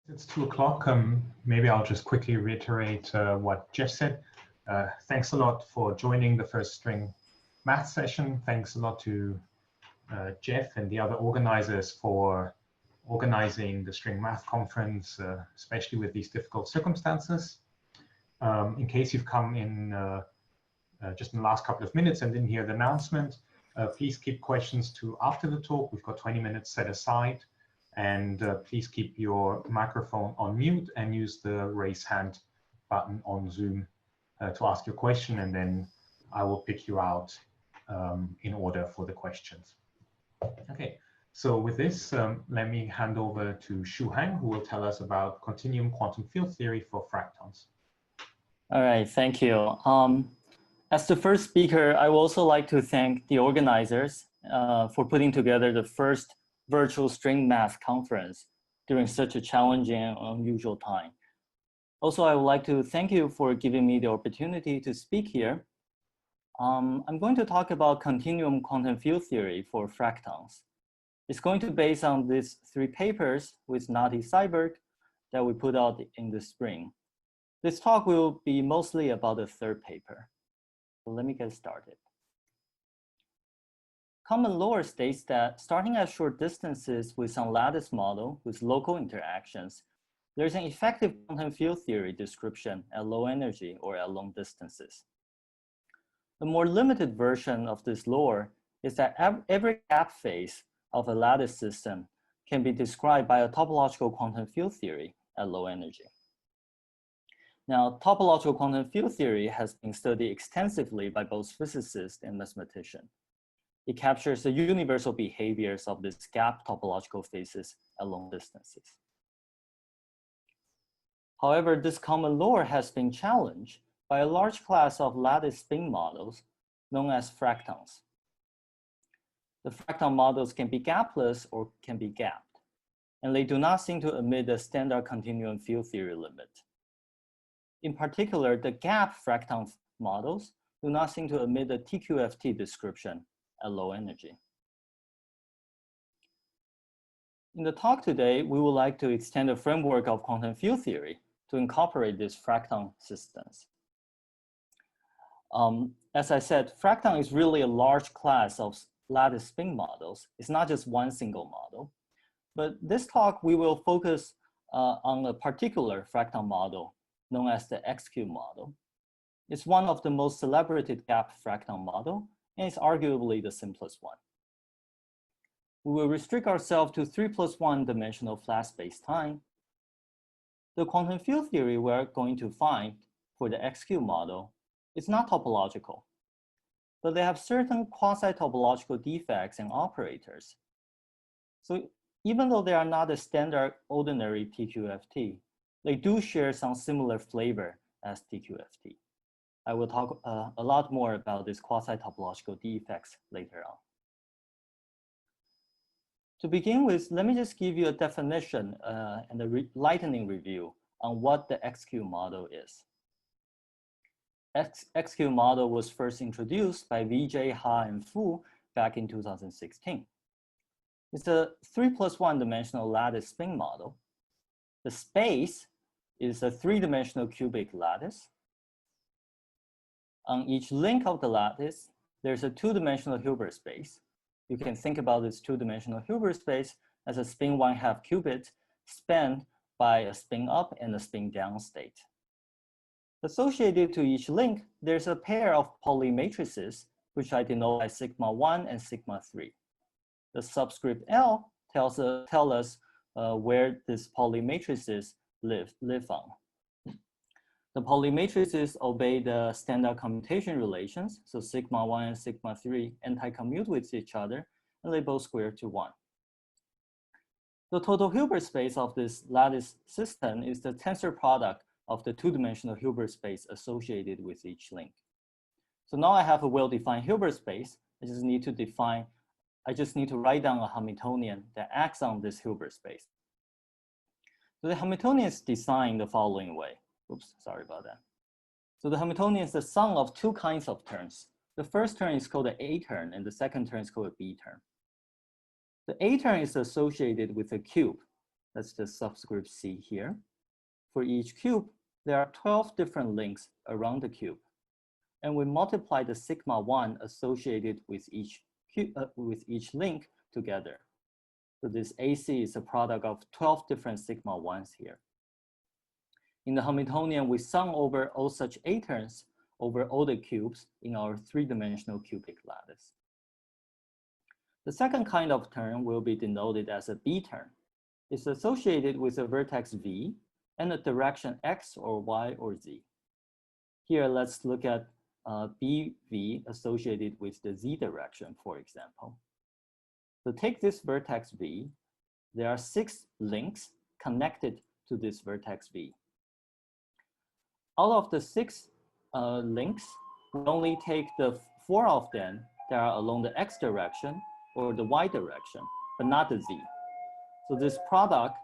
It's 2 o'clock. Maybe I'll just quickly reiterate what Jeff said. Thanks a lot for joining the first string math session. Thanks a lot to Jeff and the other organizers for organizing the string math conference, especially with these difficult circumstances. In case you've come in just in the last couple of minutes and didn't hear the announcement, please keep questions to after the talk. We've got 20 minutes set aside. And please keep your microphone on mute and use the raise hand button on Zoom to ask your question, and then I will pick you out in order for the questions. Okay, so with this, let me hand over to Shu-Heng, who will tell us about continuum quantum field theory for fractons. All right, thank you. As the first speaker, I would also like to thank the organizers for putting together the first virtual string math conference during such a challenging and unusual time. Also, I would like to thank you for giving me the opportunity to speak here. I'm going to talk about continuum quantum field theory for fractons. It's going to be based on these 3 papers with Nati Seiberg that we put out in the spring. This talk will be mostly about the 3rd paper. So let me get started. Common law states that starting at short distances with some lattice model with local interactions, there's an effective quantum field theory description at low energy or at long distances. The more limited version of this law is that every gap phase of a lattice system can be described by a topological quantum field theory at low energy. Now, topological quantum field theory has been studied extensively by both physicists and mathematicians. It captures the universal behaviors of these gap topological phases at long distances. However, this common law has been challenged by a large class of lattice spin models known as fractons. The fracton models can be gapless or can be gapped, and they do not seem to emit the standard continuum field theory limit. In particular, the gap fracton models do not seem to emit the TQFT description at low energy. In the talk today, we would like to extend the framework of quantum field theory to incorporate these fracton systems. As I said, fracton is really a large class of lattice spin models. It's not just one single model. But this talk, we will focus on a particular fracton model known as the XQ model. It's one of the most celebrated gap fracton model, and it's arguably the simplest one. We will restrict ourselves to 3+1 dimensional flat space-time. The quantum field theory we're going to find for the XQ model is not topological, but they have certain quasi-topological defects and operators. So even though they are not a standard ordinary TQFT, they do share some similar flavor as TQFT. I will talk a lot more about these quasi-topological defects later on. To begin with, let me just give you a definition and a lightning review on what the XQ model is. XQ model was first introduced by Vijay, Ha, and Fu back in 2016. It's a 3+1 dimensional lattice spin model. The space is a 3-dimensional cubic lattice. On each link of the lattice, there's a 2-dimensional Hilbert space. You can think about this 2-dimensional Hilbert space as a spin 1/2 qubit spanned by a spin up and a spin down state. Associated to each link, there's a pair of Pauli matrices, which I denote by sigma 1 and sigma 3. The subscript L tells us where these Pauli matrices live on. The Pauli matrices obey the standard commutation relations, so sigma 1 and sigma 3 anti-commute with each other, and they both square to 1. The total Hilbert space of this lattice system is the tensor product of the 2-dimensional Hilbert space associated with each link. So now I have a well-defined Hilbert space. I just need to write down a Hamiltonian that acts on this Hilbert space. So the Hamiltonian is designed the following way. Oops, sorry about that. So the Hamiltonian is the sum of 2 kinds of terms. The first term is called the A term, and the second term is called a B term. The A term is associated with a cube. That's the subscript C here. For each cube, there are 12 different links around the cube. And we multiply the sigma 1 associated with each link together. So this AC is a product of 12 different sigma 1s here. In the Hamiltonian, we sum over all such A terms over all the cubes in our three-dimensional cubic lattice. The second kind of term will be denoted as a B term. It's associated with a vertex V and a direction X or Y or Z. Here, let's look at BV associated with the Z direction, for example. To take this vertex V, there are 6 links connected to this vertex V. Out of the 6 links, we only take the 4 of them that are along the X direction or the Y direction, but not the Z. So this product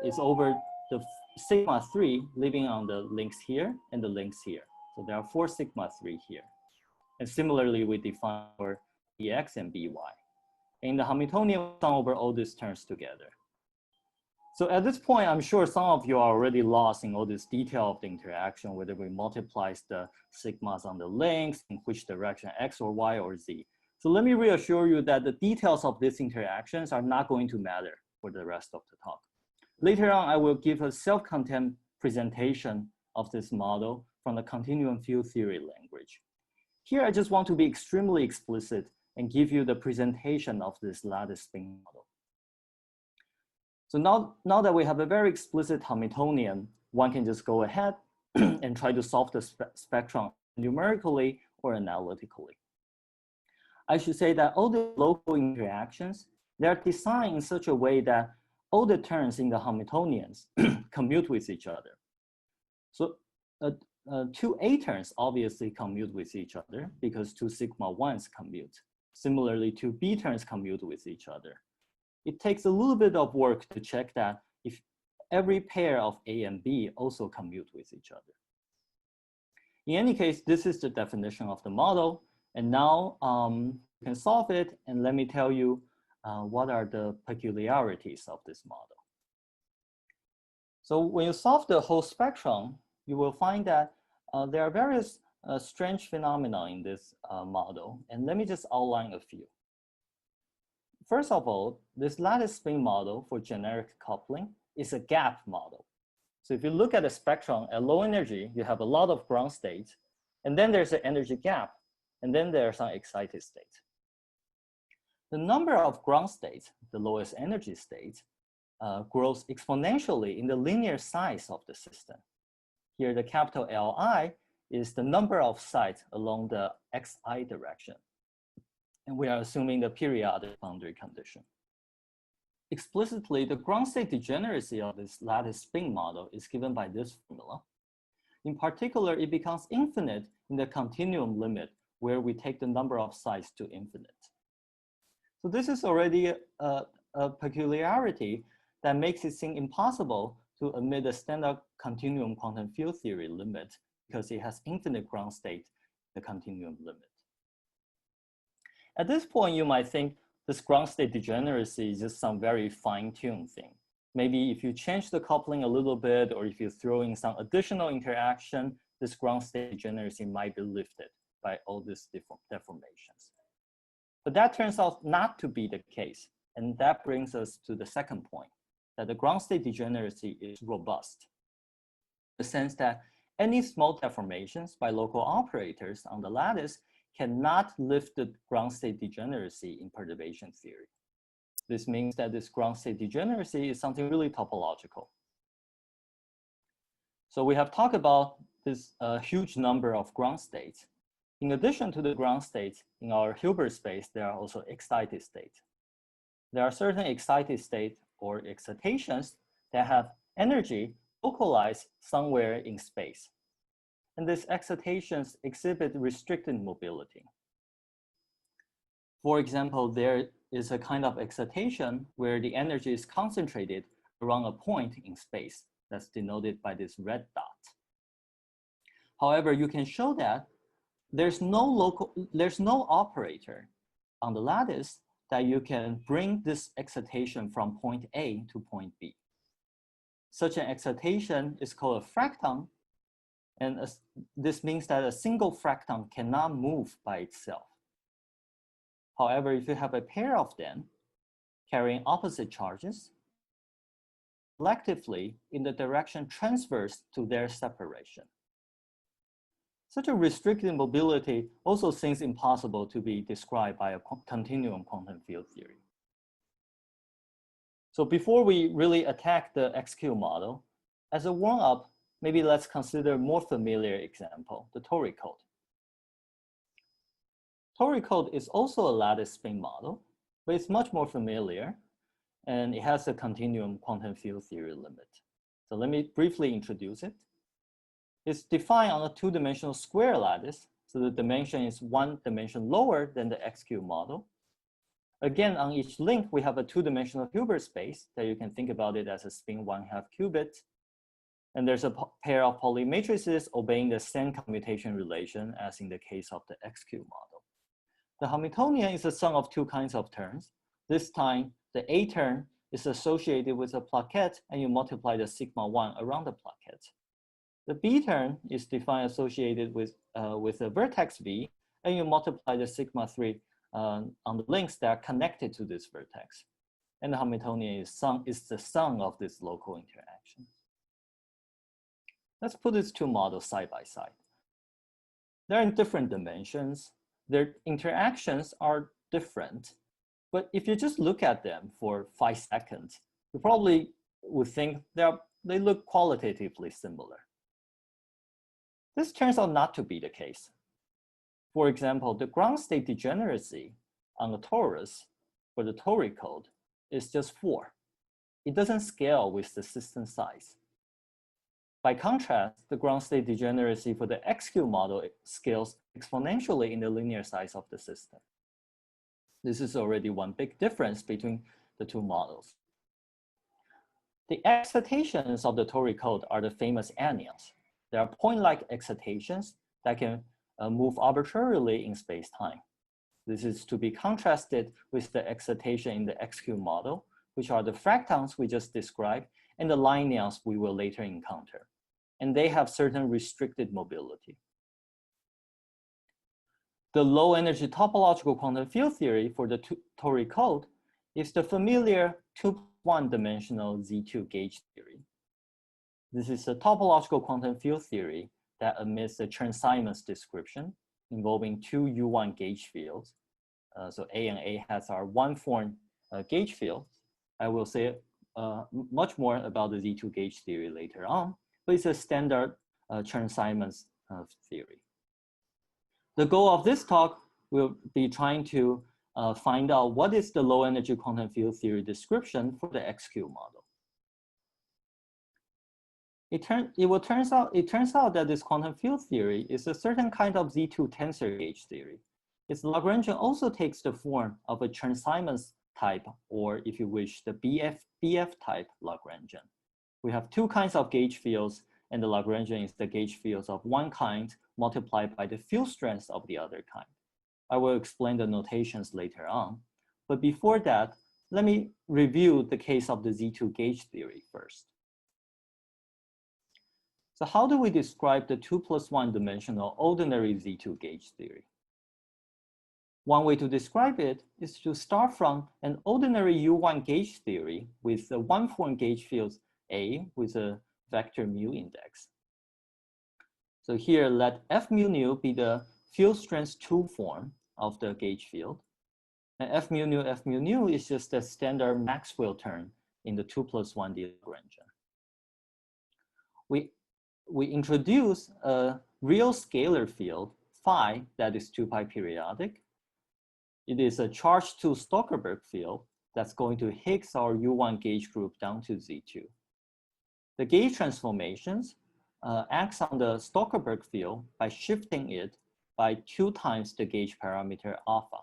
is over the sigma 3 living on the links here and the links here. So there are 4 sigma 3 here. And similarly, we define for BX and BY. In the Hamiltonian, we sum over all these terms together. So at this point, I'm sure some of you are already lost in all this detail of the interaction, whether we multiply the sigmas on the links, in which direction, X or Y or Z. So let me reassure you that the details of these interactions are not going to matter for the rest of the talk. Later on, I will give a self-contained presentation of this model from the continuum field theory language. Here, I just want to be extremely explicit and give you the presentation of this lattice spin model. So now that we have a very explicit Hamiltonian, one can just go ahead and try to solve the spectrum numerically or analytically. I should say that all the local interactions, they're designed in such a way that all the terms in the Hamiltonians commute with each other. So 2 A terms obviously commute with each other because 2 sigma 1s commute. Similarly, 2 B terms commute with each other. It takes a little bit of work to check that if every pair of A and B also commute with each other. In any case, this is the definition of the model. And now you can solve it. And let me tell you what are the peculiarities of this model. So when you solve the whole spectrum, you will find that there are various strange phenomena in this model. And let me just outline a few. First of all, this lattice spin model for generic coupling is a gap model. So if you look at the spectrum at low energy, you have a lot of ground states, and then there's an energy gap, and then there's some excited states. The number of ground states, the lowest energy states, grows exponentially in the linear size of the system. Here, the capital Li is the number of sites along the xi direction. And we are assuming the periodic boundary condition. Explicitly, the ground state degeneracy of this lattice spin model is given by this formula. In particular, it becomes infinite in the continuum limit where we take the number of sites to infinite. So this is already a peculiarity that makes it seem impossible to admit a standard continuum quantum field theory limit because it has infinite ground state in the continuum limit. At this point, you might think this ground state degeneracy is just some very fine-tuned thing. Maybe if you change the coupling a little bit, or if you throw in some additional interaction, this ground state degeneracy might be lifted by all these deformations. But that turns out not to be the case. And that brings us to the second point, that the ground state degeneracy is robust. In the sense that any small deformations by local operators on the lattice cannot lift the ground state degeneracy in perturbation theory. This means that this ground state degeneracy is something really topological. So we have talked about this huge number of ground states. In addition to the ground states, in our Hilbert space, there are also excited states. There are certain excited states or excitations that have energy localized somewhere in space. And these excitations exhibit restricted mobility. For example, there is a kind of excitation where the energy is concentrated around a point in space that's denoted by this red dot. However, you can show that there's no operator on the lattice that you can bring this excitation from point A to point B. such an excitation is called a fracton. And this means that a single fracton cannot move by itself. However, if you have a pair of them carrying opposite charges, collectively in the direction transverse to their separation. Such a restricted mobility also seems impossible to be described by a continuum quantum field theory. So before we really attack the XQ model, as a warm-up, maybe let's consider a more familiar example, the tori code. Tori code is also a lattice spin model, but it's much more familiar, and it has a continuum quantum field theory limit. So let me briefly introduce it. It's defined on a two-dimensional square lattice, so the dimension is one dimension lower than the XQ model. Again, on each link, we have a two-dimensional Hilbert space that you can think about it as a spin 1/2 qubit. And there's a pair of Pauli matrices obeying the same commutation relation as in the case of the XQ model. The Hamiltonian is a sum of two kinds of terms. This time, the A term is associated with a plaquette, and you multiply the sigma 1 around the plaquette. The B term is defined associated with a vertex V, and you multiply the sigma 3 on the links that are connected to this vertex. And the Hamiltonian is the sum of these local interactions. Let's put these two models side by side. They're in different dimensions. Their interactions are different. But if you just look at them for 5 seconds, you probably would think they look qualitatively similar. This turns out not to be the case. For example, the ground state degeneracy on the torus for the tori code is just 4. It doesn't scale with the system size. By contrast, the ground state degeneracy for the XQ model scales exponentially in the linear size of the system. This is already one big difference between the two models. The excitations of the tori code are the famous anyons. They are point-like excitations that can move arbitrarily in space-time. This is to be contrasted with the excitation in the XQ model, which are the fractons we just described and the lineons we will later encounter. And they have certain restricted mobility. The low energy topological quantum field theory for the tori code is the familiar 2-1-dimensional Z2 gauge theory. This is a topological quantum field theory that admits the Chern-Simons description involving two U1 gauge fields. So A and A has our one-form gauge field. I will say much more about the Z2 gauge theory later on, but it's a standard Chern-Simons theory. The goal of this talk will be trying to find out what is the low energy quantum field theory description for the XQ model. It turns out that this quantum field theory is a certain kind of Z2 tensor gauge theory. Its Lagrangian also takes the form of a Chern-Simons type, or if you wish, the BF type Lagrangian. We have two kinds of gauge fields, and the Lagrangian is the gauge fields of one kind multiplied by the field strength of the other kind. I will explain the notations later on. But before that, let me review the case of the Z2 gauge theory first. So how do we describe the 2+1 dimensional ordinary Z2 gauge theory? One way to describe it is to start from an ordinary U1 gauge theory with a one-form gauge field A with a vector mu index. So here, let F mu nu be the field strength 2 form of the gauge field. And F mu nu is just a standard Maxwell term in the 2+1 Lagrangian. We introduce a real scalar field, phi, that is 2π periodic. It is a charge 2 Stockerberg field that's going to Higgs our U1 gauge group down to Z2. The gauge transformations acts on the Stockerberg field by shifting it by 2 times the gauge parameter alpha.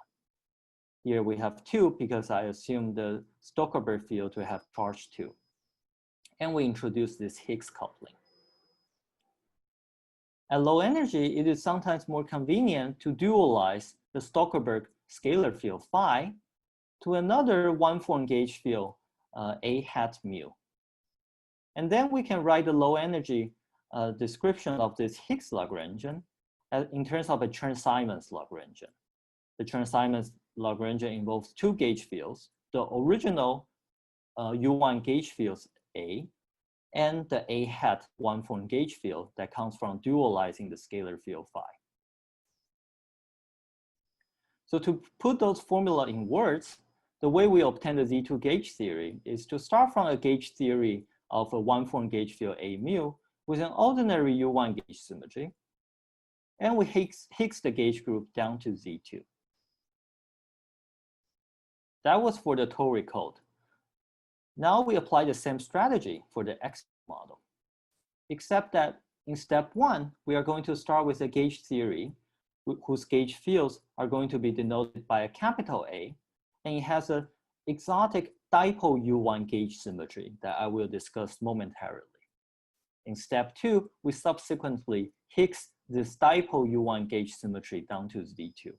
Here we have 2 because I assume the Stockerberg field to have charge 2. And we introduce this Higgs coupling. At low energy, it is sometimes more convenient to dualize the Stockerberg scalar field phi to another one-form gauge field A hat mu. And then we can write the low energy description of this Higgs Lagrangian in terms of a Chern-Simons Lagrangian. The Chern-Simons Lagrangian involves two gauge fields, the original U1 gauge fields A, and the A hat one-form gauge field that comes from dualizing the scalar field phi. So to put those formula in words, the way we obtain the Z2 gauge theory is to start from a gauge theory of a one-form gauge field A mu with an ordinary U1 gauge symmetry, and we Higgs the gauge group down to Z2. That was for the toric code. Now we apply the same strategy for the X model, except that in step 1, we are going to start with a gauge theory whose gauge fields are going to be denoted by a capital A, and it has an exotic dipole U1 gauge symmetry that I will discuss momentarily. In step 2, we subsequently Higgs this dipole U1 gauge symmetry down to Z2.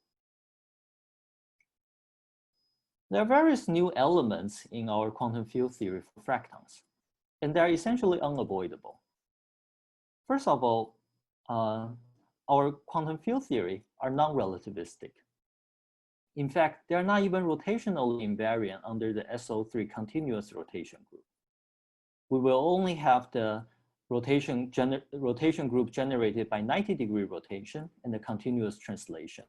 There are various new elements in our quantum field theory for fractons, and they're essentially unavoidable. First of all, our quantum field theory are non-relativistic. In fact, they're not even rotationally invariant under the SO3 continuous rotation group. We will only have the rotation group generated by 90-degree rotation and the continuous translations.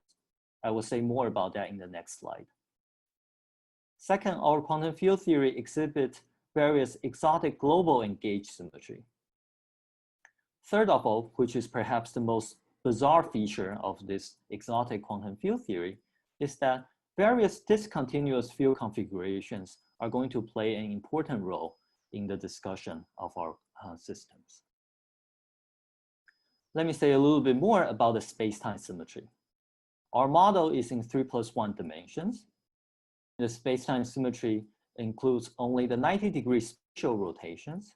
I will say more about that in the next slide. Second, our quantum field theory exhibits various exotic global and gauge symmetry. Third of all, which is perhaps the most bizarre feature of this exotic quantum field theory, is that various discontinuous field configurations are going to play an important role in the discussion of our systems. Let me say a little bit more about the space-time symmetry. Our model is in 3+1 dimensions. The space-time symmetry includes only the 90-degree spatial rotations,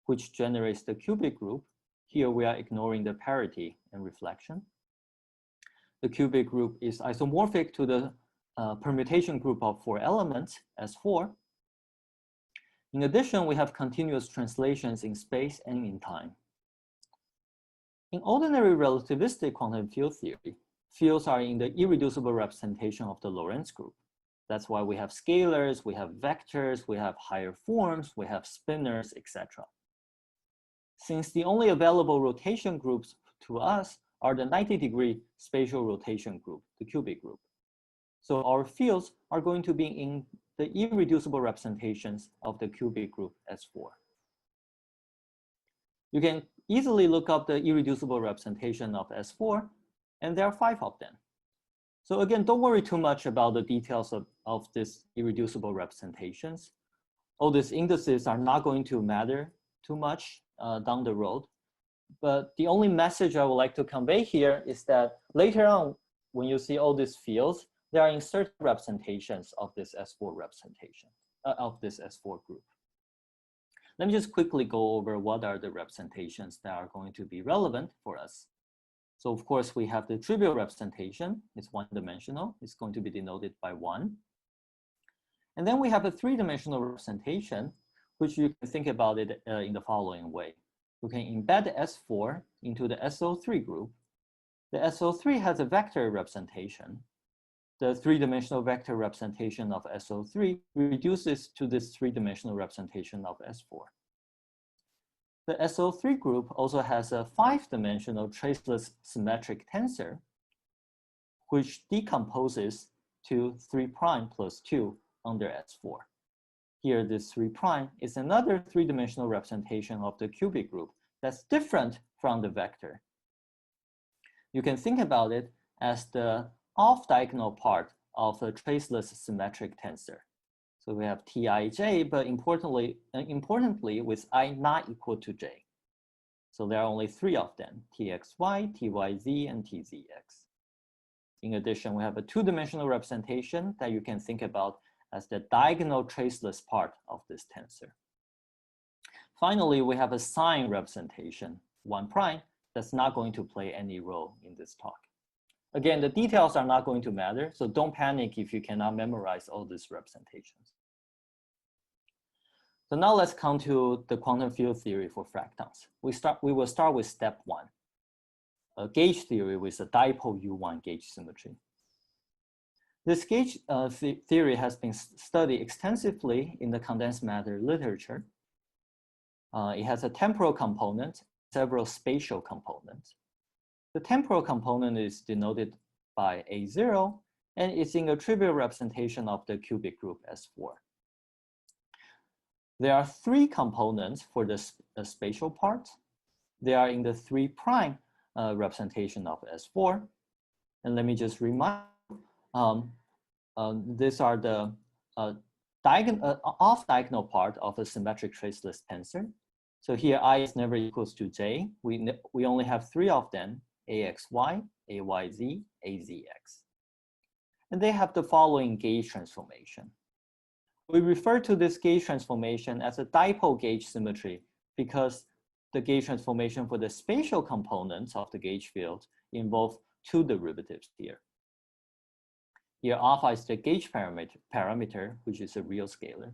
which generates the cubic group. Here we are ignoring the parity and reflection. The cubic group is isomorphic to the permutation group of 4 elements, S4. In addition, we have continuous translations in space and in time. In ordinary relativistic quantum field theory, fields are in the irreducible representation of the Lorentz group. That's why we have scalars, we have vectors, we have higher forms, we have spinors, etc. Since the only available rotation groups to us are the 90-degree spatial rotation group, the cubic group. So our fields are going to be in the irreducible representations of the cubic group S4. You can easily look up the irreducible representation of S4, and there are 5 of them. So again, don't worry too much about the details of these irreducible representations. All these indices are not going to matter too much down the road. But the only message I would like to convey here is that later on, when you see all these fields, there are inserted representations of this S4 representation, of this S4 group. Let me just quickly go over what are the representations that are going to be relevant for us. So of course, we have the trivial representation. It's one-dimensional. It's going to be denoted by 1. And then we have a 3-dimensional representation, which you can think about it in the following way. We can embed S4 into the SO3 group. The SO3 has a vector representation. The 3-dimensional vector representation of SO3 reduces to this 3-dimensional representation of S4. The SO3 group also has a 5-dimensional traceless symmetric tensor, which decomposes to 3' plus 2 under S4. Here, this 3' is another 3-dimensional representation of the cubic group that's different from the vector. You can think about it as the off-diagonal part of a traceless symmetric tensor. So we have Tij, but importantly with I not equal to j. So there are only 3 of them, Txy, Tyz, and Tzx. In addition, we have a 2-dimensional representation that you can think about as the diagonal traceless part of this tensor. Finally, we have a sign representation, 1', that's not going to play any role in this talk. Again, the details are not going to matter, so don't panic if you cannot memorize all these representations. So now let's come to the quantum field theory for fractons. We will start with step 1, a gauge theory with a dipole U1 gauge symmetry. This gauge theory has been studied extensively in the condensed matter literature. It has a temporal component, several spatial components. The temporal component is denoted by A0, and it's in a trivial representation of the cubic group S4. There are 3 components for the spatial part. They are in the 3' representation of S4. And let me just remind you, these are the off-diagonal part of a symmetric traceless tensor. So here I is never equals to j. We only have 3 of them, axy, ayz, azx. And they have the following gauge transformation. We refer to this gauge transformation as a dipole gauge symmetry because the gauge transformation for the spatial components of the gauge field involve 2 derivatives here. Here alpha is the gauge parameter, which is a real scalar.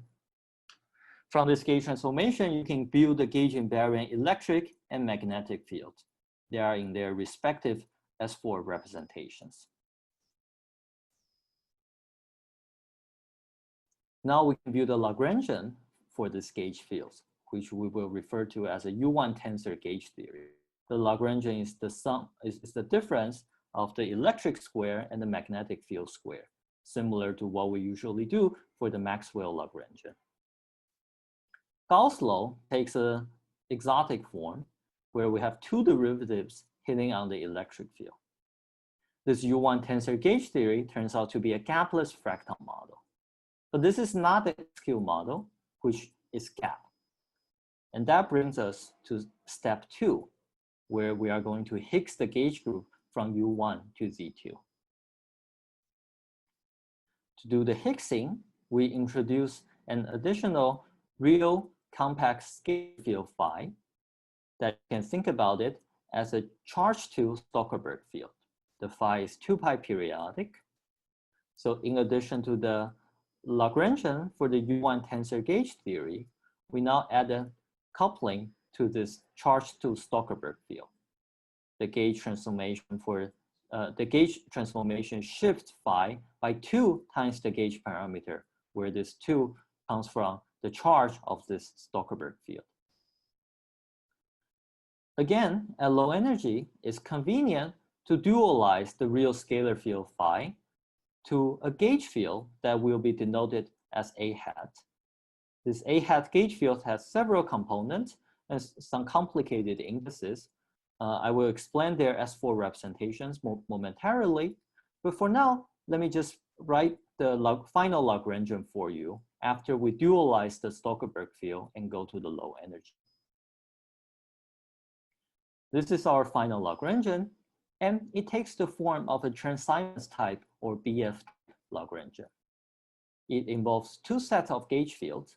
From this gauge transformation, you can build the gauge invariant electric and magnetic field. They are in their respective S4 representations. Now we can build a Lagrangian for this gauge field, which we will refer to as a U1 tensor gauge theory. The Lagrangian is the sum, is the difference of the electric square and the magnetic field square, similar to what we usually do for the Maxwell Lagrangian. Gauss law takes an exotic form where we have 2 derivatives hitting on the electric field. This U1 tensor gauge theory turns out to be a gapless fractal model. But this is not the SQ model, which is gap. And that brings us to step 2, where we are going to Higgs the gauge group from U1 to Z2. To do the Higgsing, we introduce an additional real compact scale field phi that you can think about it as a charge 2 Zuckerberg field. The phi is 2 pi periodic. So in addition to the Lagrangian for the U1 tensor gauge theory, we now add a coupling to this charge 2 Zuckerberg field. The gauge transformation for the gauge transformation shifts phi by 2 times the gauge parameter, where this 2 comes from the charge of this Zuckerberg field. Again, at low energy, it's convenient to dualize the real scalar field phi to a gauge field that will be denoted as A hat. This A hat gauge field has several components and some complicated indices. I will explain their S4 representations momentarily, but for now, let me just write the final Lagrangian for you after we dualize the Zuckerberg field and go to the low energy. This is our final Lagrangian, and it takes the form of a transimens type or BF Lagrangian. It involves 2 sets of gauge fields,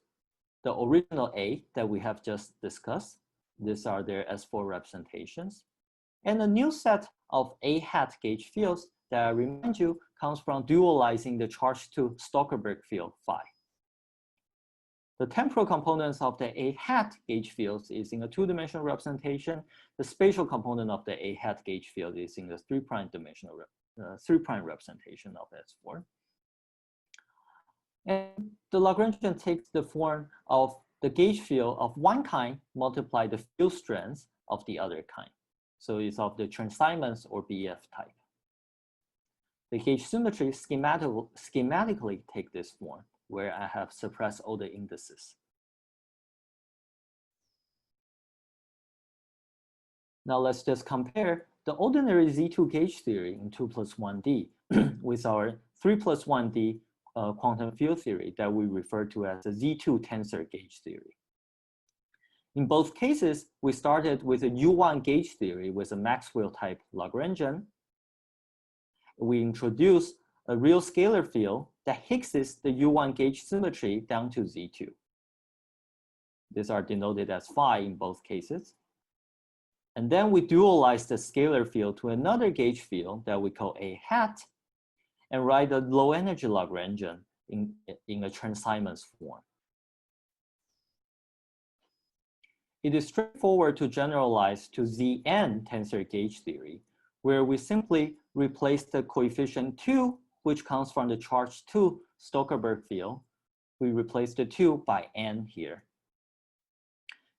the original A that we have just discussed. These are their S4 representations, and a new set of A hat gauge fields that I remind you comes from dualizing the charge 2 Zuckerberg field phi. The temporal components of the A hat gauge fields is in a 2-dimensional representation. The spatial component of the A hat gauge field is in the 3' dimensional 3' representation of S4. And the Lagrangian takes the form of the gauge field of one kind multiply the field strengths of the other kind. So it's of the transimens or BF type. The gauge symmetry schematically take this form, where I have suppressed all the indices. Now let's just compare the ordinary Z2 gauge theory in 2+1D with our 3+1D quantum field theory that we refer to as the Z2 tensor gauge theory. In both cases, we started with a U1 gauge theory with a Maxwell type Lagrangian. We introduced a real scalar field that Higgses the U1 gauge symmetry down to Z2. These are denoted as phi in both cases. And then we dualize the scalar field to another gauge field that we call A hat and write a low energy Lagrangian in a transimens form. it is straightforward to generalize to Zn tensor gauge theory, where we simply replace the coefficient 2, which comes from the charge 2 Stokesberg field. We replace the 2 by n here.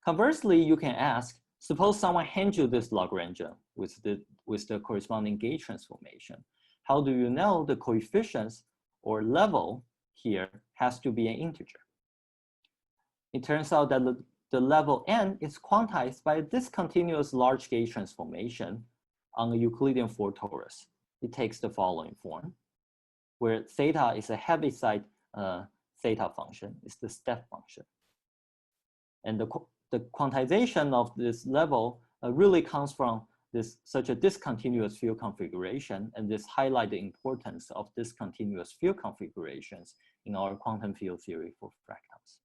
Conversely, you can ask, suppose someone hands you this Lagrangian with the corresponding gauge transformation. How do you know the coefficients or level here has to be an integer? It turns out that the level n is quantized by a discontinuous large gauge transformation on a Euclidean 4 torus. It takes the following form, where theta is a Heaviside theta function, it's the step function. And the quantization of this level really comes from such a discontinuous field configuration, and this highlights the importance of discontinuous field configurations in our quantum field theory for fractons.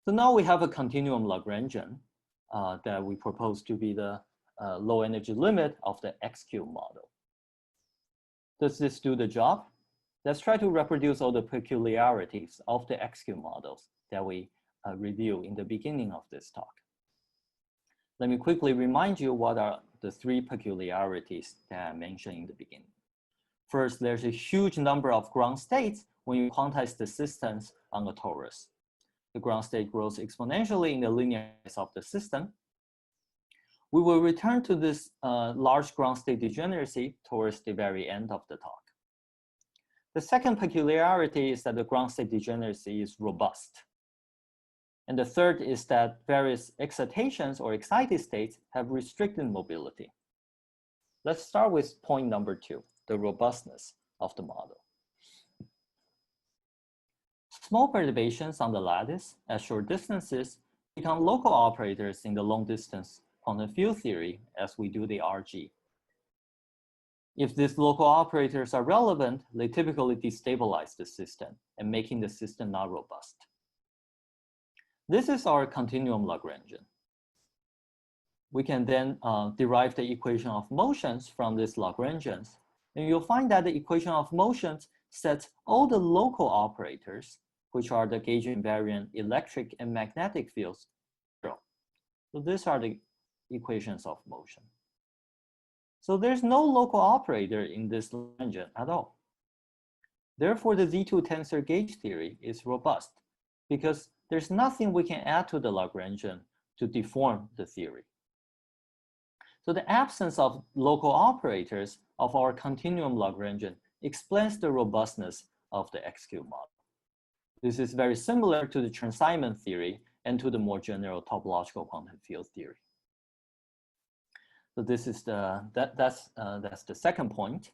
So now we have a continuum Lagrangian that we propose to be the low energy limit of the XQ model. Does this do the job? Let's try to reproduce all the peculiarities of the XQ models that we review in the beginning of this talk. Let me quickly remind you what are the 3 peculiarities that I mentioned in the beginning. First, there's a huge number of ground states when you quantize the systems on a torus. The ground state grows exponentially in the linearness of the system. We will return to this large ground state degeneracy towards the very end of the talk. The second peculiarity is that the ground state degeneracy is robust. And the third is that various excitations or excited states have restricted mobility. Let's start with point number 2, the robustness of the model. Small perturbations on the lattice at short distances become local operators in the long distance quantum field theory as we do the RG. If these local operators are relevant, they typically destabilize the system and making the system not robust. This is our continuum Lagrangian. We can then derive the equation of motions from these Lagrangians, and you'll find that the equation of motions sets all the local operators, which are the gauge invariant electric and magnetic fields, 0. So these are the equations of motion. So there's no local operator in this Lagrangian at all. Therefore, the Z2 tensor gauge theory is robust because there's nothing we can add to the Lagrangian to deform the theory. So the absence of local operators of our continuum Lagrangian explains the robustness of the XQ model. This is very similar to the Chern-Simons theory and to the more general topological quantum field theory. So this is that's the second point.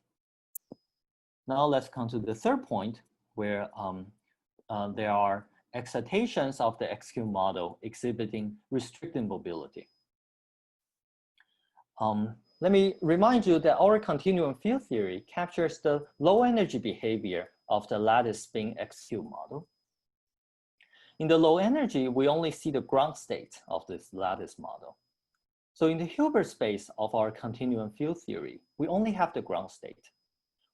Now let's come to the third point, where there are excitations of the XQ model exhibiting restricted mobility. Let me remind you that our continuum field theory captures the low energy behavior of the lattice spin XQ model. In the low energy, we only see the ground state of this lattice model. So in the Hilbert space of our continuum field theory, we only have the ground state.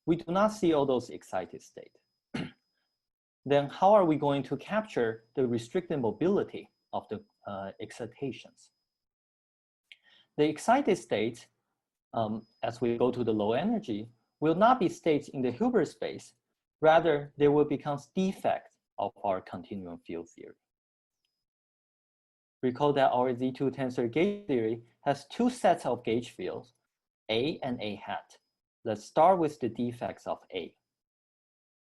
We do not see all those excited states. Then how are we going to capture the restricted mobility of the excitations? The excited states, as we go to the low energy, will not be states in the Hilbert space. Rather, they will become defects of our continuum field theory. Recall that our Z2 tensor gauge theory has 2 sets of gauge fields, A and A hat. Let's start with the defects of A.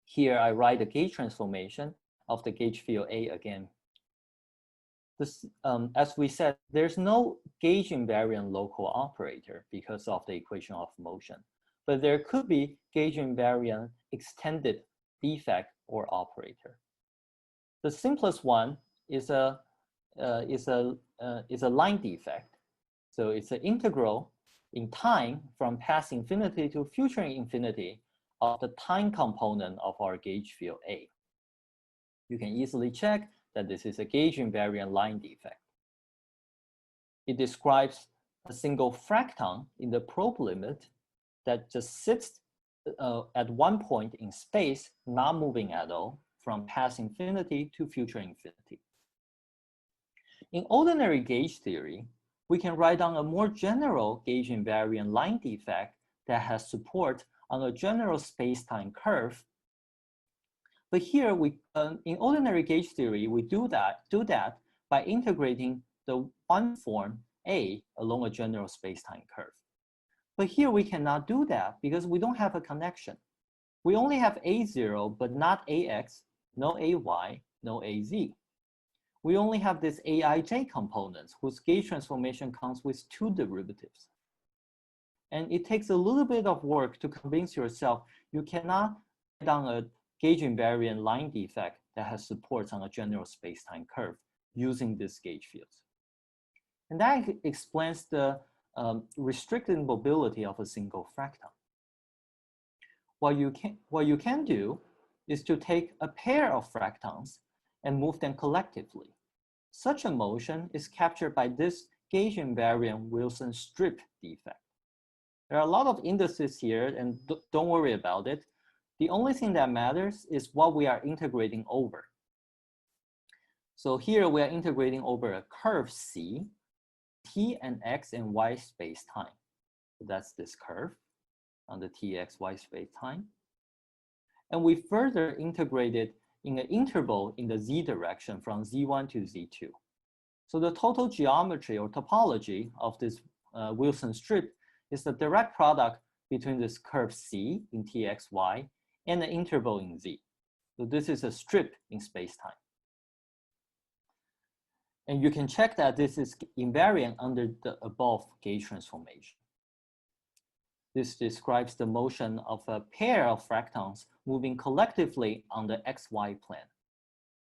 Here I write the gauge transformation of the gauge field A again. This, as we said, there's no gauge invariant local operator because of the equation of motion, but there could be gauge invariant extended defect or operator. The simplest one is a line defect. So it's an integral in time from past infinity to future infinity of the time component of our gauge field A. You can easily check that this is a gauge invariant line defect. It describes a single fracton in the probe limit that just sits at one point in space, not moving at all from past infinity to future infinity. In ordinary gauge theory, we can write down a more general gauge invariant line defect that has support on a general space-time curve. But here, in ordinary gauge theory, we do that by integrating the one form A along a general space-time curve. But here we cannot do that because we don't have a connection. We only have A0, but not AX, no AY, no AZ. We only have this AIJ components whose gauge transformation comes with two derivatives. And it takes a little bit of work to convince yourself you cannot write down a gauge invariant line defect that has supports on a general space-time curve using these gauge fields. And that explains the restricted mobility of a single fracton. What you can do is to take a pair of fractons and move them collectively. Such a motion is captured by this gauge invariant Wilson strip defect. There are a lot of indices here, and don't worry about it. The only thing that matters is what we are integrating over. So here we are integrating over a curve C, T and X and Y space-time. So that's this curve on the TXY space-time. And we further integrated in an interval in the Z direction from Z1 to Z2. So the total geometry or topology of this Wilson strip is the direct product between this curve C in TXY and the interval in Z. So this is a strip in space-time. And you can check that this is invariant under the above gauge transformation. This describes the motion of a pair of fractons moving collectively on the XY plane.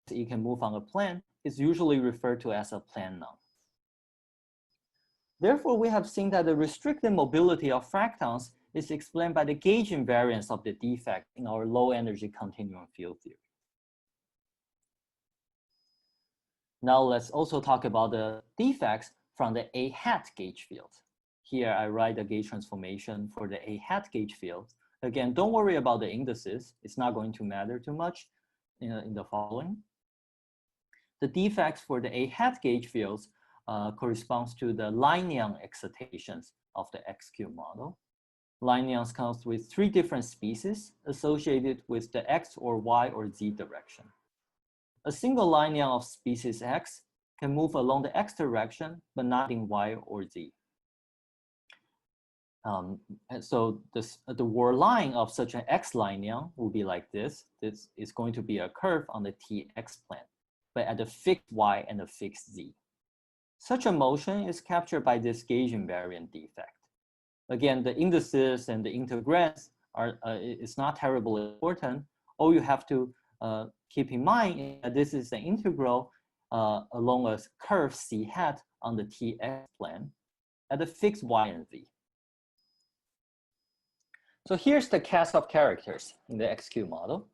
So you can move on a plane is usually referred to as a planon. Therefore, we have seen that the restricted mobility of fractons is explained by the gauge invariance of the defect in our low energy continuum field theory. Now let's also talk about the defects from the A hat gauge field. Here I write the gauge transformation for the A hat gauge field. Again, don't worry about the indices. It's not going to matter too much in the following. The defects for the A hat gauge fields corresponds to the Linear excitations of the XQ model. Linear comes with 3 different species associated with the X or Y or Z direction. A single linear of species X can move along the X direction, but not in Y or Z. And so the word line of such an X linear will be like this. This is going to be a curve on the TX plane, but at a fixed Y and a fixed Z. Such a motion is captured by this gauge invariant defect. Again, the indices and the integrands it's not terribly important. All you have to keep in mind is that this is an integral along a curve C hat on the TX plane at a fixed Y and Z. So here's the cast of characters in the XQ model.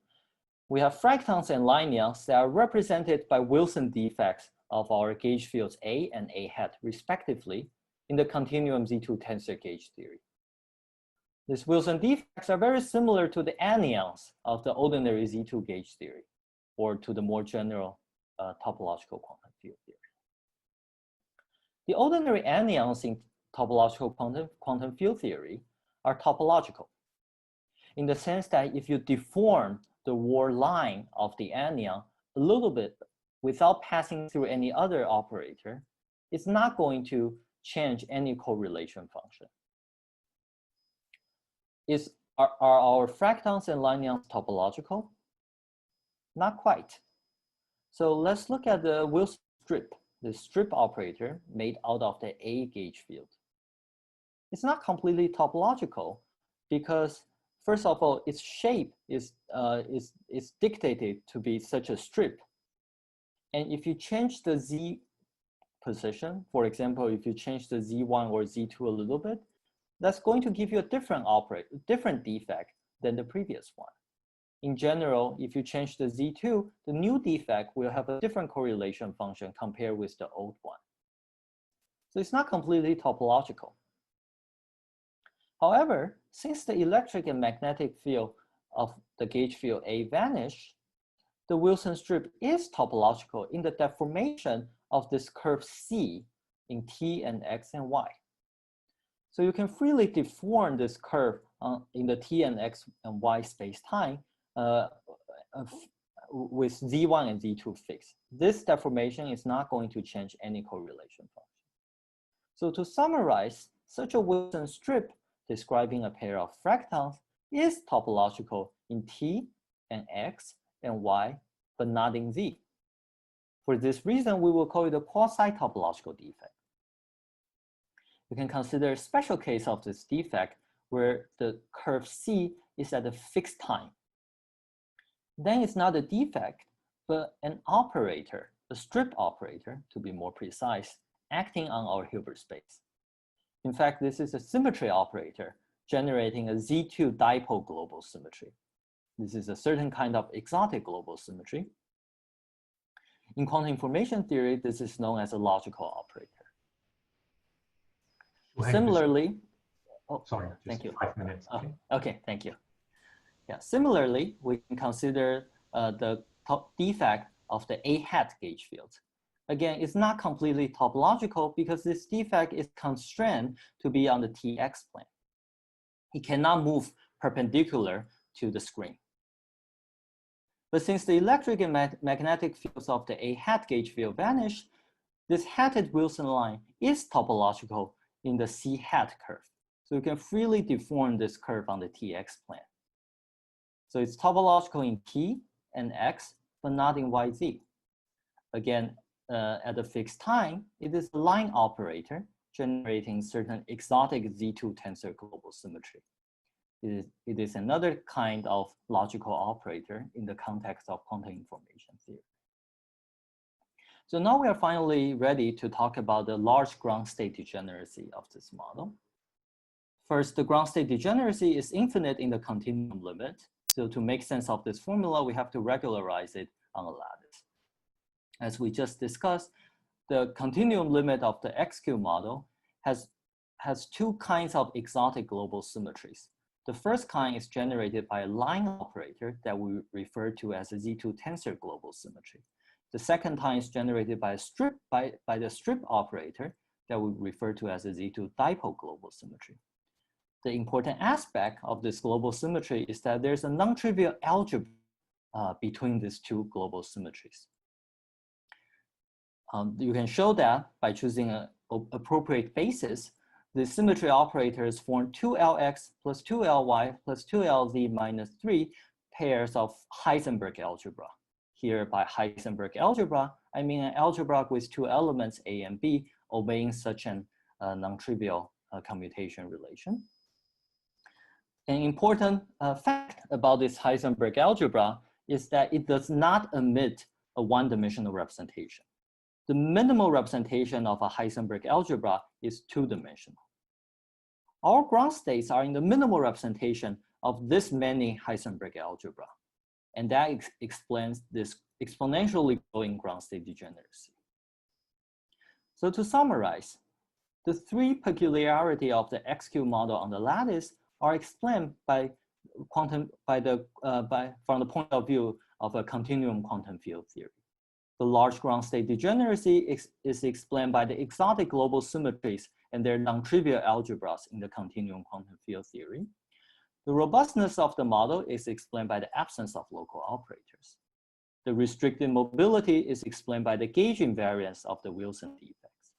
We have fractons and linears that are represented by Wilson defects of our gauge fields A and A hat respectively in the continuum Z2 tensor gauge theory. These Wilson defects are very similar to the anyons of the ordinary Z2 gauge theory, or to the more general topological quantum field theory. The ordinary anyons in topological quantum field theory are topological, in the sense that if you deform the word line of the anyon a little bit without passing through any other operator, it's not going to change any correlation function. Are our fractons and linears topological? Not quite. So let's look at the Wilson strip, the strip operator made out of the A gauge field. It's not completely topological because, first of all, its shape is dictated to be such a strip. And if you change the Z position, for example, if you change the Z1 or Z2 a little bit, that's going to give you a different defect than the previous one. In general, if you change the Z2, the new defect will have a different correlation function compared with the old one. So it's not completely topological. However, since the electric and magnetic field of the gauge field A vanish, the Wilson strip is topological in the deformation of this curve C in t and x and y. So you can freely deform this curve in the t and x and y space-time with z1 and z2 fixed. This deformation is not going to change any correlation function. So to summarize, such a Wilson strip describing a pair of fractons is topological in t and x and y, but not in z. For this reason, we will call it a quasi-topological defect. You can consider a special case of this defect where the curve C is at a fixed time. Then it's not a defect, but an operator, a strip operator, to be more precise, acting on our Hilbert space. In fact, this is a symmetry operator generating a Z2 dipole global symmetry. This is a certain kind of exotic global symmetry. In quantum information theory, this is known as a logical operator. Similarly, sorry, thank you. 5 minutes. Okay. Okay, thank you. Yeah, similarly, we can consider the defect of the A hat gauge field. Again, it's not completely topological because this defect is constrained to be on the TX plane. It cannot move perpendicular to the screen. But since the electric and magnetic fields of the A hat gauge field vanish, this hatted Wilson line is topological in the C hat curve. So you can freely deform this curve on the TX plane. So it's topological in T and X, but not in YZ. Again, at a fixed time, it is a line operator generating certain exotic Z2 tensor global symmetry. It is another kind of logical operator in the context of quantum information theory. So now we are finally ready to talk about the large ground state degeneracy of this model. First, the ground state degeneracy is infinite in the continuum limit. So to make sense of this formula, we have to regularize it on a lattice. As we just discussed, the continuum limit of the XQ model has two kinds of exotic global symmetries. The first kind is generated by a line operator that we refer to as a Z2 tensor global symmetry. The second kind is generated by the strip operator that we refer to as a Z2 dipole global symmetry. The important aspect of this global symmetry is that there's a non-trivial algebra between these two global symmetries. You can show that by choosing an appropriate basis. The symmetry operators form 2Lx plus 2Ly plus 2Lz minus 3 pairs of Heisenberg algebra. Here by Heisenberg algebra, I mean an algebra with two elements A and B obeying such an non-trivial commutation relation. An important fact about this Heisenberg algebra is that it does not admit a one-dimensional representation. The minimal representation of a Heisenberg algebra is two-dimensional. Our ground states are in the minimal representation of this many Heisenberg algebra, and that explains this exponentially growing ground state degeneracy. So to summarize, the three peculiarities of the XQ model on the lattice are explained by from the point of view of a continuum quantum field theory. The large ground state degeneracy is explained by the exotic global symmetries and their non-trivial algebras in the continuum quantum field theory. The robustness of the model is explained by the absence of local operators. The restricted mobility is explained by the gauge invariance of the Wilson defects.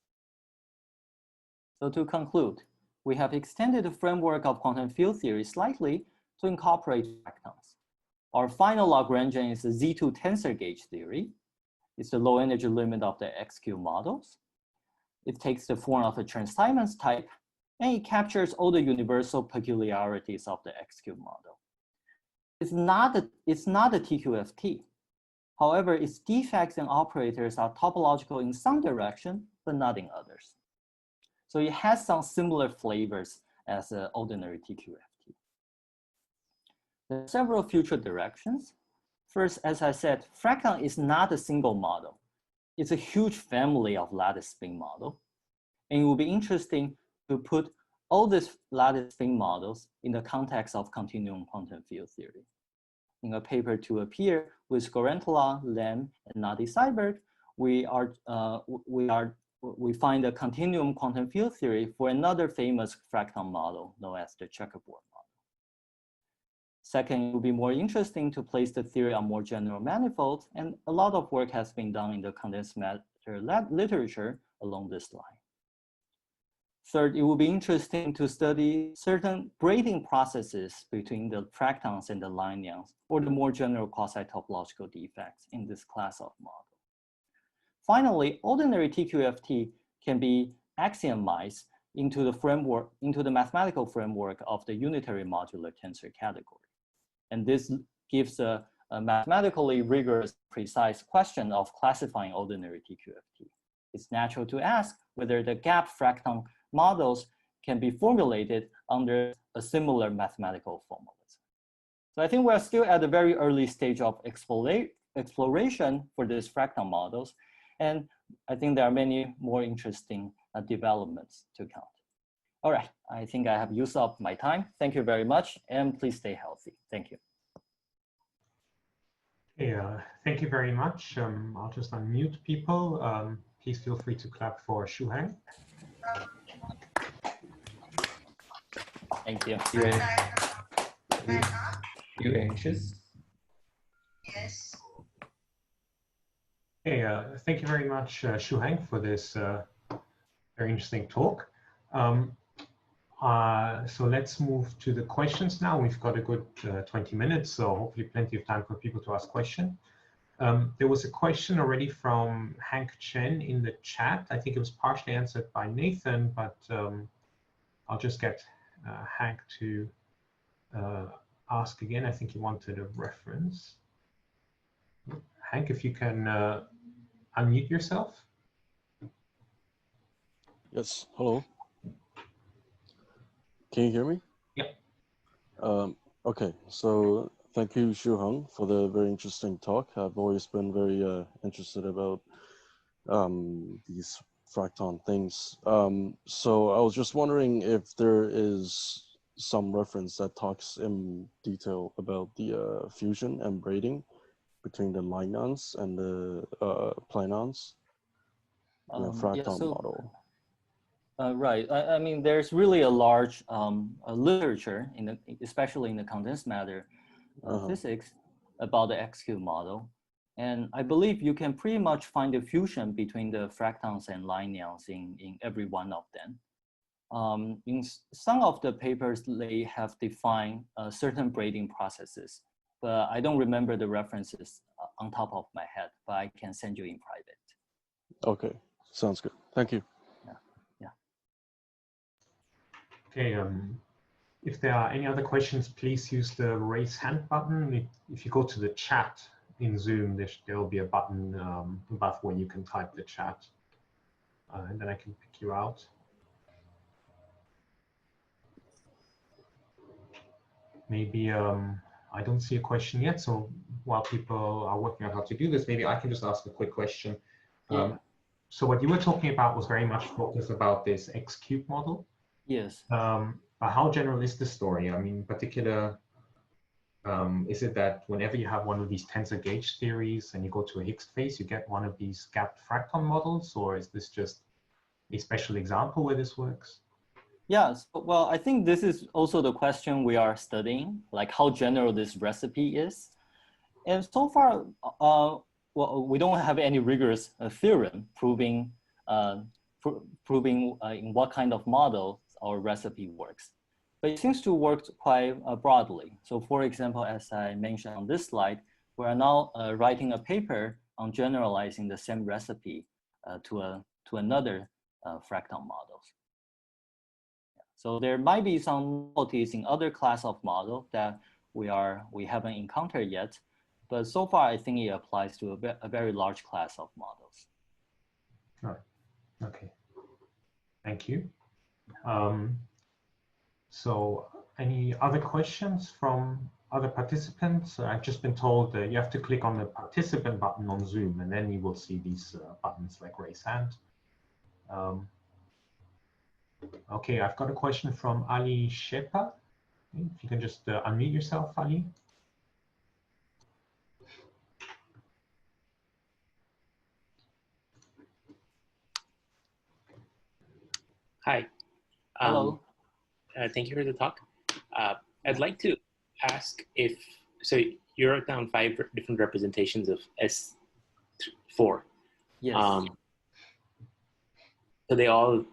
So to conclude, we have extended the framework of quantum field theory slightly to incorporate fractons. Our final Lagrangian is the Z2 tensor gauge theory. It's the low energy limit of the XQ models. It takes the form of a trans-Simons type, and it captures all the universal peculiarities of the XQ model. It's not a TQFT. However, its defects and operators are topological in some direction, but not in others. So it has some similar flavors as an ordinary TQFT. There are several future directions. First, as I said, Fracton is not a single model. It's a huge family of lattice spin models. And it will be interesting to put all these lattice spin models in the context of continuum quantum field theory. In a paper to appear with Gorentala, Lam, and Nadi Seiberg, we find a continuum quantum field theory for another famous Fracton model known as the checkerboard model. Second, it would be more interesting to place the theory on more general manifolds, and a lot of work has been done in the condensed matter literature along this line. Third, it would be interesting to study certain braiding processes between the fractons and the linears, or the more general quasi-topological defects in this class of model. Finally, ordinary TQFT can be axiomized into the framework, into the mathematical framework of the unitary modular tensor category. And this gives a mathematically rigorous, precise question of classifying ordinary TQFT. It's natural to ask whether the gap fracton models can be formulated under a similar mathematical formalism. So I think we're still at a very early stage of exploration for these fracton models. And I think there are many more interesting developments to come. All right, I think I have used up my time. Thank you very much, and please stay healthy. Thank you. Yeah, thank you very much. I'll just unmute people. Please feel free to clap for Shu-Heng. Thank you. You anxious? Yes. Hey, thank you very much, Shu-Heng, for this very interesting talk. So let's move to the questions now. We've got a good 20 minutes, so hopefully plenty of time for people to ask questions. There was a question already from Hank Chen in the chat. I think it was partially answered by Nathan, but I'll just get Hank to ask again. I think he wanted a reference. Hank, if you can unmute yourself. Yes, hello. Can you hear me? Yep. Okay, so thank you, Shu-Heng, for the very interesting talk. I've always been very interested about these fracton things. So I was just wondering if there is some reference that talks in detail about the fusion and braiding between the lignons and the planons in a fracton model. Right. I mean, there's really a large literature, especially in the condensed matter physics, about the XQ model. And I believe you can pretty much find a fusion between the fractons and lineons in every one of them. In some of the papers, they have defined certain braiding processes, but I don't remember the references on top of my head, but I can send you in private. Okay, sounds good. Thank you. Okay, if there are any other questions, please use the raise hand button. If you go to the chat in Zoom, there will be a button above where you can type the chat, and then I can pick you out. Maybe I don't see a question yet, so while people are working out how to do this, maybe I can just ask a quick question. So what you were talking about was very much focused about this X-cube model. Yes. But how general is the story? I mean, in particular, is it that whenever you have one of these tensor gauge theories and you go to a Higgs phase, you get one of these gapped fracton models, or is this just a special example where this works? Yes, well, I think this is also the question we are studying, like how general this recipe is. And so far, well, we don't have any rigorous theorem proving in what kind of model our recipe works. But it seems to work quite broadly. So for example, as I mentioned on this slide, we are now writing a paper on generalizing the same recipe to another fracton models. So there might be some novelties in other class of model that we haven't encountered yet, but so far I think it applies to a very large class of models. All right. Okay. Thank you. So any other questions from other participants? I've just been told that you have to click on the participant button on Zoom, and then you will see these buttons like raise hand. Okay, I've got a question from Ali Shepa. If you can just unmute yourself, Ali. Hi. Hello. Thank you for the talk. I'd like to ask if, so you wrote down 5 different representations of S4. Yes. So they all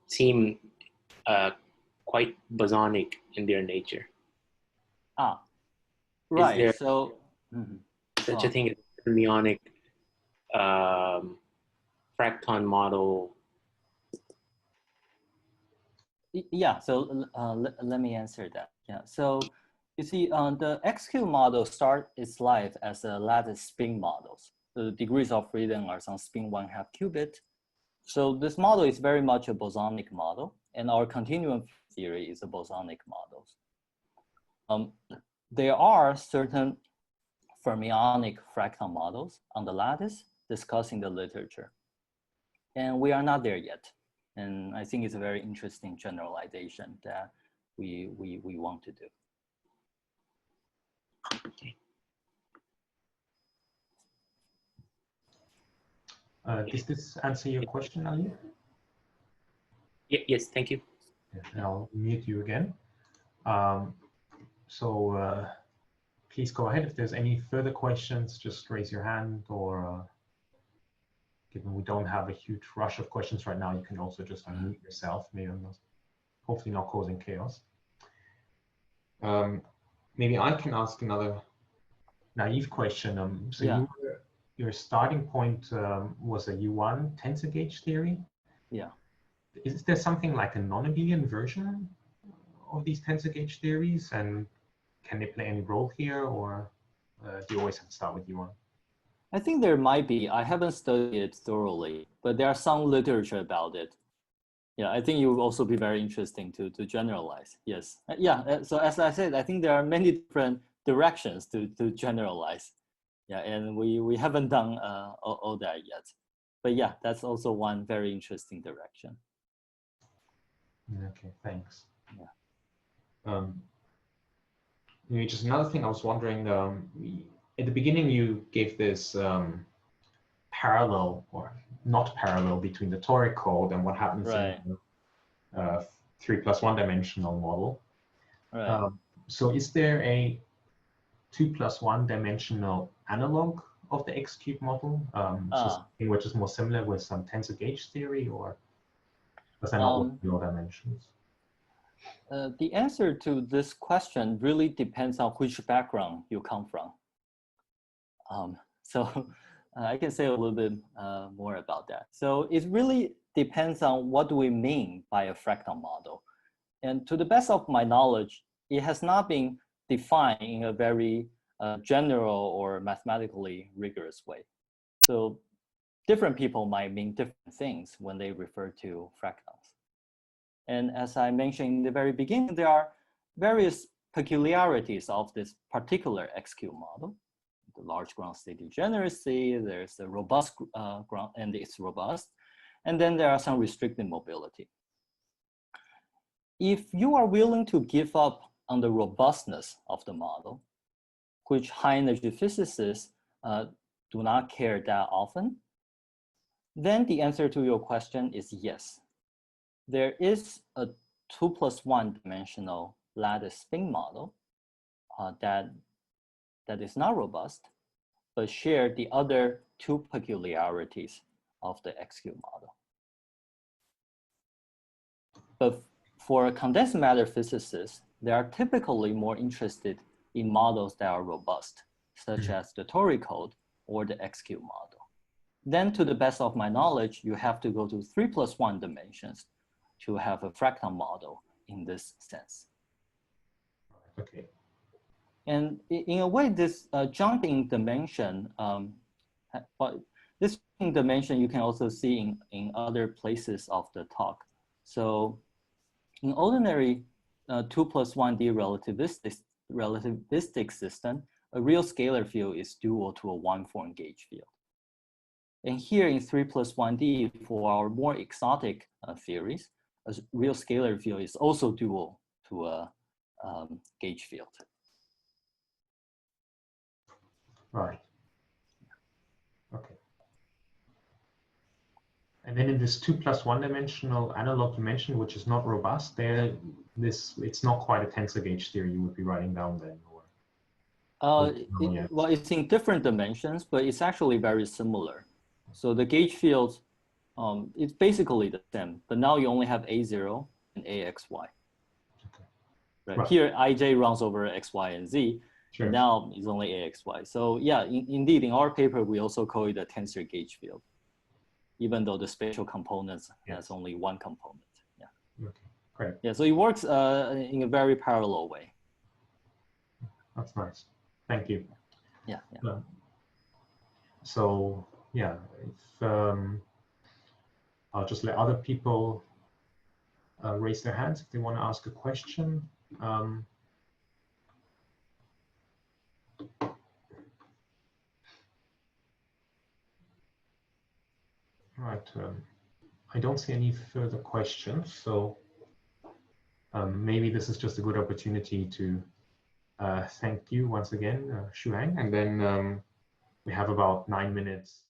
seem quite bosonic in their nature. Ah, right. Is there So such a thing as a fermionic Fracton model? Yeah, so let me answer that. Yeah, so you see, the XQ model start its life as a lattice spin models. The degrees of freedom are some spin 1/2 qubit. So this model is very much a bosonic model, and our continuum theory is a bosonic model. There are certain fermionic fractal models on the lattice discussed in the literature, and we are not there yet. And I think it's a very interesting generalization that we want to do. Okay. Does this answer your question, Ali? Yes, thank you. Yeah, I'll mute you again. Please go ahead. If there's any further questions, just raise your hand, or given we don't have a huge rush of questions right now, you can also just unmute yourself. Maybe I'm not, hopefully not causing chaos. Maybe I can ask another naive question. Your starting point was a U1 tensor gauge theory. Yeah. Is there something like a non-abelian version of these tensor gauge theories, and can they play any role here, or do you always have to start with U1? I think there might be. I haven't studied it thoroughly, but there are some literature about it. Yeah, I think it would also be very interesting to generalize. Yes. Yeah. So as I said, I think there are many different directions to generalize. Yeah, and we haven't done all that yet. But yeah, that's also one very interesting direction. Okay, thanks. Yeah. Maybe just another thing I was wondering, at the beginning you gave this parallel or not parallel between the toric code and what happens Right. in the 3+1 dimensional model. Right. So is there a 2+1 dimensional analog of the X-cube model? So something which is more similar with some tensor gauge theory, or does that not work in low dimensions? The answer to this question really depends on which background you come from. So I can say a little bit more about that. So it really depends on what do we mean by a fractal model. And to the best of my knowledge, it has not been defined in a very general or mathematically rigorous way. So different people might mean different things when they refer to fractals. And as I mentioned in the very beginning, there are various peculiarities of this particular XQ model. The large ground state degeneracy, there's the robust ground, and it's robust. And then there are some restricted mobility. If you are willing to give up on the robustness of the model, which high energy physicists do not care that often, then the answer to your question is yes. There is a 2+1 dimensional lattice spin model that is not robust, but share the other 2 peculiarities of the XQ model. But for condensed matter physicists, they are typically more interested in models that are robust, such as the toric code or the XQ model. Then to the best of my knowledge, you have to go to 3+1 dimensions to have a fractal model in this sense. Okay. And in a way, this jump in dimension, this dimension you can also see in other places of the talk. So in ordinary 2+1D relativistic system, a real scalar field is dual to a one-form gauge field. And here in 3+1D, for our more exotic theories, a real scalar field is also dual to a gauge field. Right. Okay. And then in this 2 + 1 dimensional analog dimension, which is not robust, it's not quite a tensor gauge theory you would be writing down then. Well, it's in different dimensions, but it's actually very similar. So the gauge field, it's basically the same, but now you only have A0 and AXY. Okay. Right. Here, IJ runs over X, Y, and Z. Sure. And now it's only AXY. So yeah, indeed, in our paper, we also call it a tensor gauge field, even though the spatial components has only one component. Yeah. Okay. Great. Yeah. So it works in a very parallel way. That's nice. Thank you. Yeah. Yeah. So yeah, if I'll just let other people raise their hands if they want to ask a question. Right. I don't see any further questions, so maybe this is just a good opportunity to thank you once again, Shu-Heng, and then we have about 9 minutes